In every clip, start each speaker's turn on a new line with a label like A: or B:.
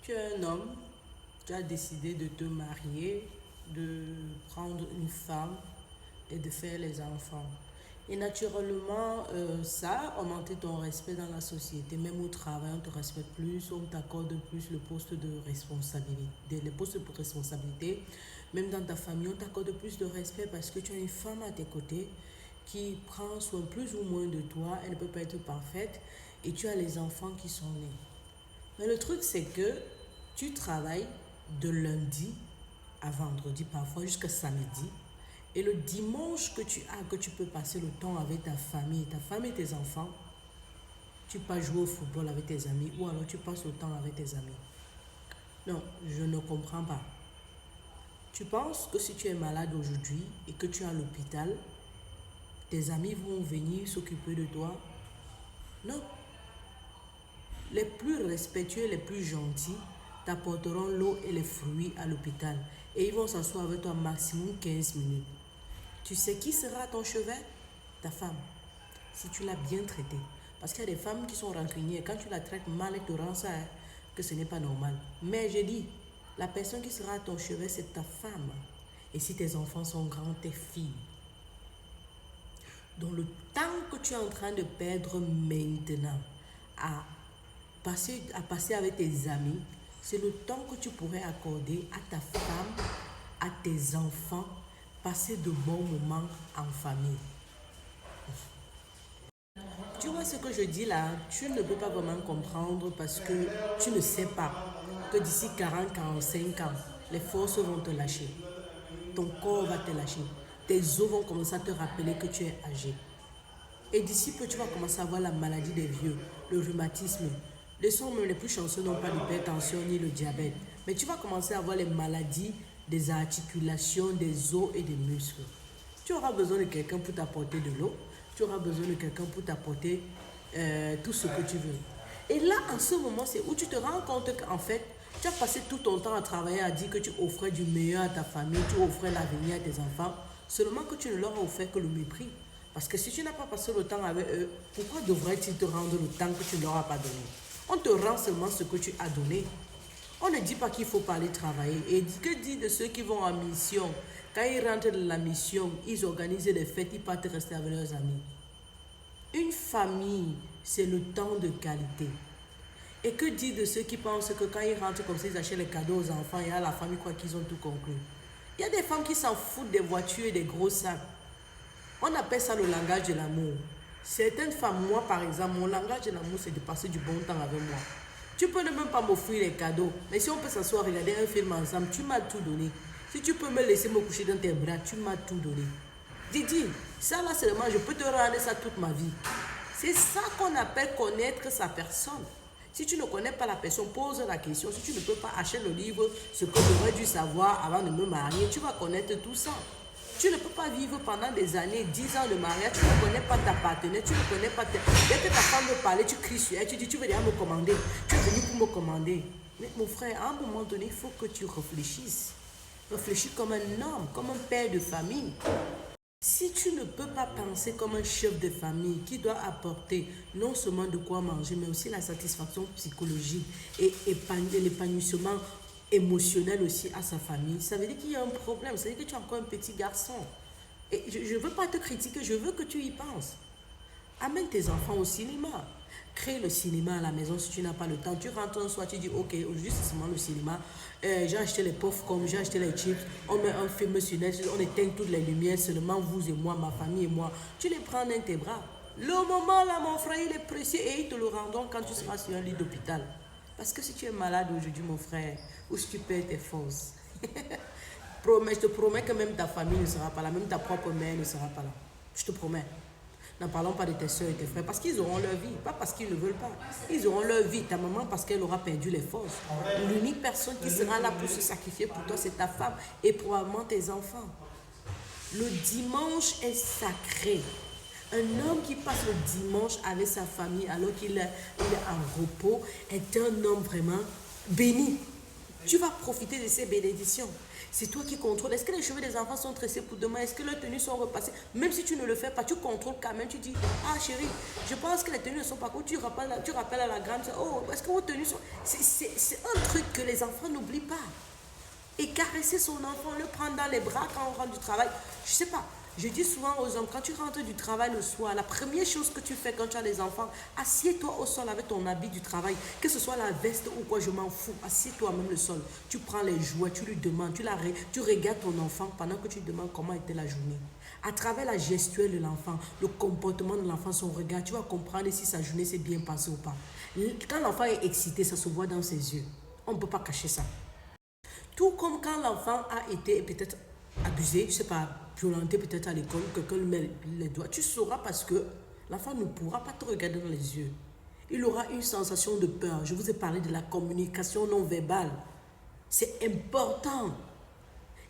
A: Tu es un homme, tu as décidé de te marier, de prendre une femme et de faire les enfants. Et naturellement, ça a augmenté ton respect dans la société. Même au travail, on te respecte plus, on t'accorde plus le poste de responsabilité, les postes de responsabilité. Même dans ta famille, on t'accorde plus de respect parce que tu as une femme à tes côtés qui prend soin plus ou moins de toi. Elle ne peut pas être parfaite et tu as les enfants qui sont nés. Mais le truc, c'est que tu travailles de lundi à vendredi, parfois jusqu'à samedi. Et le dimanche que tu as, que tu peux passer le temps avec ta famille et tes enfants, tu passes jouer au football avec tes amis ou alors tu passes le temps avec tes amis. Non, je ne comprends pas. Tu penses que si tu es malade aujourd'hui et que tu es à l'hôpital, tes amis vont venir s'occuper de toi? Non. Les plus respectueux, les plus gentils t'apporteront l'eau et les fruits à l'hôpital et ils vont s'asseoir avec toi maximum 15 minutes. Tu sais qui sera à ton chevet? Ta femme. Si tu l'as bien traitée. Parce qu'il y a des femmes qui sont rancunières. Quand tu la traites mal, elle te rend ça, hein, que ce n'est pas normal. Mais je dis, la personne qui sera à ton chevet, c'est ta femme. Et si tes enfants sont grands, tes filles. Donc le temps que tu es en train de perdre maintenant à passer avec tes amis, c'est le temps que tu pourrais accorder à ta femme, à tes enfants, passer de bons moments en famille. Tu vois ce que je dis là, tu ne peux pas vraiment comprendre parce que tu ne sais pas que d'ici 40-45 ans, les forces vont te lâcher. Ton corps va te lâcher. Tes os vont commencer à te rappeler que tu es âgé. Et d'ici peu, tu vas commencer à avoir la maladie des vieux, le rhumatisme. Les gens même les plus chanceux n'ont pas l'hypertension ni le diabète. Mais tu vas commencer à avoir les maladies des articulations, des os et des muscles. Tu auras besoin de quelqu'un pour t'apporter de l'eau. Tu auras besoin de quelqu'un pour t'apporter tout ce que tu veux. Et là, en ce moment, c'est où tu te rends compte qu'en fait, tu as passé tout ton temps à travailler, à dire que tu offrais du meilleur à ta famille, tu offrais l'avenir à tes enfants, seulement que tu ne leur as offert que le mépris. Parce que si tu n'as pas passé le temps avec eux, pourquoi devraient-ils te rendre le temps que tu ne leur as pas donné? On te rend seulement ce que tu as donné. On ne dit pas qu'il faut pas aller travailler. Et que dit de ceux qui vont en mission? Quand ils rentrent de la mission, ils organisent des fêtes, ils partent rester avec leurs amis. Une famille, c'est le temps de qualité. Et que dit de ceux qui pensent que quand ils rentrent comme ça, ils achètent les cadeaux aux enfants et à la famille, quoi qu'ils ont tout conclu? Il y a des femmes qui s'en foutent des voitures et des gros sacs. On appelle ça le langage de l'amour. Certaines femmes, moi par exemple, mon langage de l'amour, c'est de passer du bon temps avec moi. Tu peux ne même pas m'offrir les cadeaux, mais si on peut s'asseoir regarder un film ensemble, tu m'as tout donné. Si tu peux me laisser me coucher dans tes bras, tu m'as tout donné. Didi, ça là seulement, je peux te rendre ça toute ma vie. C'est ça qu'on appelle connaître sa personne. Si tu ne connais pas la personne, pose la question. Si tu ne peux pas acheter le livre, ce que j'aurais dû savoir avant de me marier, tu vas connaître tout ça. Tu ne peux pas vivre pendant des années, 10 ans de mariage, tu ne connais pas ta partenaire, tu ne connais pas dès que ta femme veut parler, tu cries sur elle, tu dis, tu veux déjà me commander, tu es venu pour me commander. Mais mon frère, à un moment donné, il faut que tu réfléchisses. Réfléchis comme un homme, comme un père de famille. Si tu ne peux pas penser comme un chef de famille qui doit apporter non seulement de quoi manger, mais aussi la satisfaction psychologique et l'épanouissement émotionnel aussi à sa famille, ça veut dire qu'il y a un problème, ça veut dire que tu es encore un petit garçon. Et je ne veux pas te critiquer, je veux que tu y penses. Amène tes enfants au cinéma. Crée le cinéma à la maison si tu n'as pas le temps. Tu rentres un soir, tu dis ok, aujourd'hui c'est seulement le cinéma. J'ai acheté les popcorn, j'ai acheté les chips. On met un film sur Netflix, on éteint toutes les lumières, seulement vous et moi, ma famille et moi. Tu les prends dans tes bras. Le moment là, mon frère, il est précieux et ils te le rendront quand tu seras sur un lit d'hôpital. Parce que si tu es malade aujourd'hui, mon frère, ou si tu perds tes forces, je te promets que même ta famille ne sera pas là, même ta propre mère ne sera pas là. Je te promets. N'en parlons pas de tes soeurs et tes frères, parce qu'ils auront leur vie, pas parce qu'ils ne veulent pas. Ils auront leur vie, ta maman parce qu'elle aura perdu les forces. L'unique personne qui sera là pour se sacrifier pour toi, c'est ta femme et probablement tes enfants. Le dimanche est sacré. Un homme qui passe le dimanche avec sa famille alors qu'il est en repos est un homme vraiment béni. Tu vas profiter de ces bénédictions. C'est toi qui contrôles. Est-ce que les cheveux des enfants sont tressés pour demain? Est-ce que leurs tenues sont repassées? Même si tu ne le fais pas, tu contrôles quand même. Tu dis, ah chérie, je pense que les tenues ne sont pas cool. Tu rappelles à la grande, oh, est-ce que vos tenues sont... C'est un truc que les enfants n'oublient pas. Et caresser son enfant, le prendre dans les bras quand on rentre du travail. Je sais pas. Je dis souvent aux hommes, quand tu rentres du travail le soir, la première chose que tu fais quand tu as des enfants, assieds-toi au sol avec ton habit du travail, que ce soit la veste ou quoi, je m'en fous. Assieds-toi même le sol. Tu prends les jouets, tu lui demandes, tu regardes ton enfant pendant que tu demandes comment était la journée. À travers la gestuelle de l'enfant, le comportement de l'enfant, son regard, tu vas comprendre si sa journée s'est bien passée ou pas. Quand l'enfant est excité, ça se voit dans ses yeux. On ne peut pas cacher ça. Tout comme quand l'enfant a été peut-être abusé, je sais pas, violenté peut-être à l'école, quelqu'un lui met les doigts, tu sauras parce que l'enfant ne pourra pas te regarder dans les yeux. Il aura une sensation de peur. Je vous ai parlé de la communication non verbale. C'est important.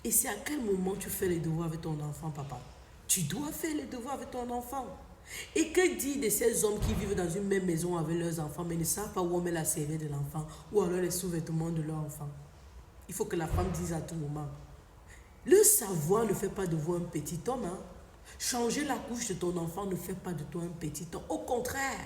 A: Et c'est à quel moment tu fais les devoirs avec ton enfant, papa? Tu dois faire les devoirs avec ton enfant. Et que dire de ces hommes qui vivent dans une même maison avec leurs enfants, mais ne savent pas où on met la serviette de l'enfant, ou alors les sous-vêtements de leur enfant? Il faut que la femme dise à tout moment. Le savoir ne fait pas de vous un petit homme. Hein? Changer la couche de ton enfant ne fait pas de toi un petit homme. Au contraire,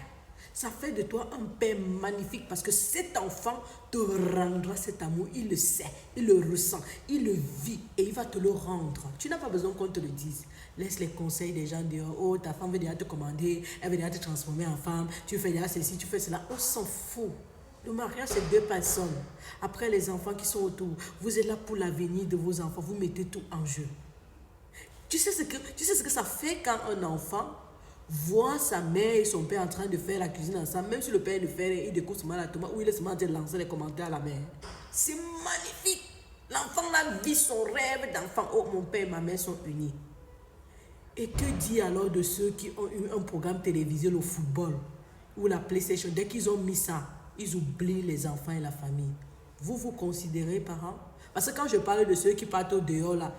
A: ça fait de toi un père magnifique parce que cet enfant te rendra cet amour. Il le sait, il le ressent, il le vit et il va te le rendre. Tu n'as pas besoin qu'on te le dise. Laisse les conseils des gens dire, oh, ta femme veut déjà te commander, elle veut déjà te transformer en femme, tu fais déjà ceci, tu fais cela. On s'en fout. Le mariage, c'est deux personnes. Après, les enfants qui sont autour, vous êtes là pour l'avenir de vos enfants. Vous mettez tout en jeu. Tu sais ce que ça fait quand un enfant voit sa mère et son père en train de faire la cuisine ensemble, même si le père le fait, il découpe seulement la tomate ou il est seulement en train de lancer les commentaires à la mère. C'est magnifique. L'enfant là vit son rêve d'enfant. Oh, mon père et ma mère sont unis. Et que dire alors de ceux qui ont eu un programme télévisé, le football ou la PlayStation? Dès qu'ils ont mis ça, ils oublient les enfants et la famille. Vous vous considérez parents? Parce que quand je parle de ceux qui partent au dehors là,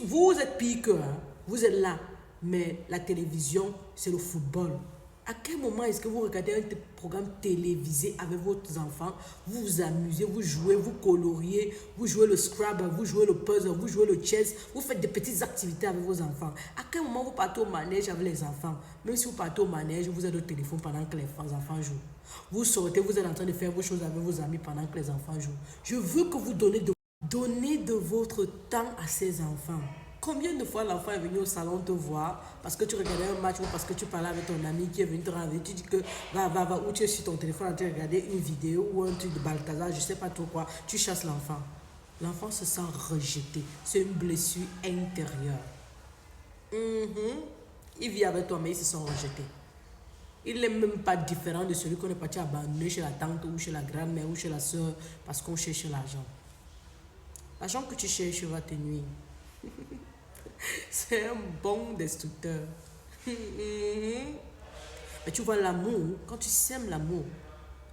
A: vous êtes pire que, hein? Vous êtes là. Mais la télévision, c'est le football. À quel moment est-ce que vous regardez un programme télévisé avec vos enfants, vous vous amusez, vous jouez, vous coloriez, vous jouez le Scrabble, vous jouez le puzzle, vous jouez le chess, vous faites des petites activités avec vos enfants. À quel moment vous partez au manège avec les enfants? Même si vous partez au manège, vous êtes au téléphone pendant que les enfants jouent. Vous sortez, vous êtes en train de faire vos choses avec vos amis pendant que les enfants jouent. Je veux que vous donnez de votre temps à ces enfants. Combien de fois l'enfant est venu au salon te voir parce que tu regardais un match ou parce que tu parlais avec ton ami qui est venu te rendre, tu dis que va, ou tu es sur ton téléphone en train de regarder une vidéo ou un truc de Balthazar, je sais pas trop quoi, tu chasses l'enfant. L'enfant se sent rejeté. C'est une blessure intérieure. Il vit avec toi mais ils se sont rejetés. Il n'est même pas différent de celui qu'on est parti abandonner chez la tante ou chez la grand-mère ou chez la soeur parce qu'on cherche l'argent. L'argent que tu cherches va te nuire. C'est un bon destructeur. Mais tu vois l'amour, quand tu sèmes l'amour,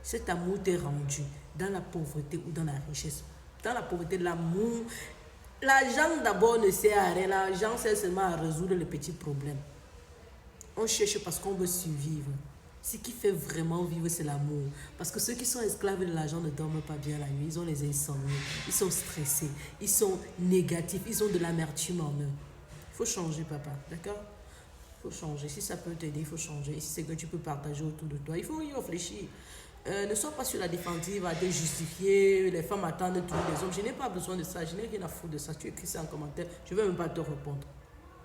A: cet amour t'est rendu dans la pauvreté ou dans la richesse. Dans la pauvreté, l'amour, l'argent d'abord ne sert à rien. L'argent sert seulement à résoudre les petits problèmes. On cherche parce qu'on veut survivre. Ce qui fait vraiment vivre, c'est l'amour. Parce que ceux qui sont esclaves de l'argent ne dorment pas bien la nuit. Ils ont les insomnies. Ils sont stressés. Ils sont négatifs. Ils ont de l'amertume en eux. Il faut changer, papa. D'accord? Il faut changer. Si ça peut t'aider, il faut changer. Si c'est que tu peux partager autour de toi, il faut y réfléchir. Ne sois pas sur la défensive à te justifier. Les femmes attendent tous les hommes. Je n'ai pas besoin de ça. Je n'ai rien à foutre de ça. Tu écris ça en commentaire. Je ne vais même pas te répondre.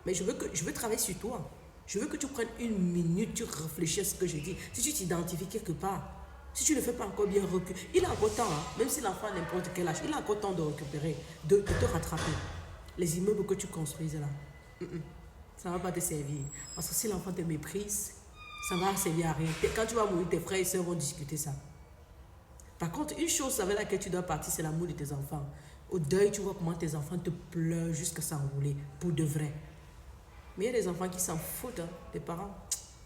A: Mais je veux travailler sur toi. Je veux que tu prennes une minute, tu réfléchis à ce que je dis. Si tu t'identifies quelque part, si tu ne le fais pas encore bien, recul. Il a encore temps, hein, même si l'enfant a n'importe quel âge, il a encore temps de récupérer, de te rattraper. Les immeubles que tu construises là, ça ne va pas te servir. Parce que si l'enfant te méprise, ça ne va servir à rien. Quand tu vas mourir, tes frères et soeurs vont discuter ça. Par contre, une chose avec laquelle tu dois partir, c'est l'amour de tes enfants. Au deuil, tu vois comment tes enfants te pleurent jusqu'à s'enrouler, pour de vrai. Mais il y a des enfants qui s'en foutent, hein, des parents.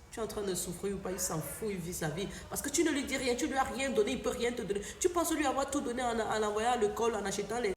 A: Tu es en train de souffrir ou pas, il s'en fout, il vit sa vie. Parce que tu ne lui dis rien, tu ne lui as rien donné, il ne peut rien te donner. Tu penses lui avoir tout donné en l'envoyant à l'école, en achetant les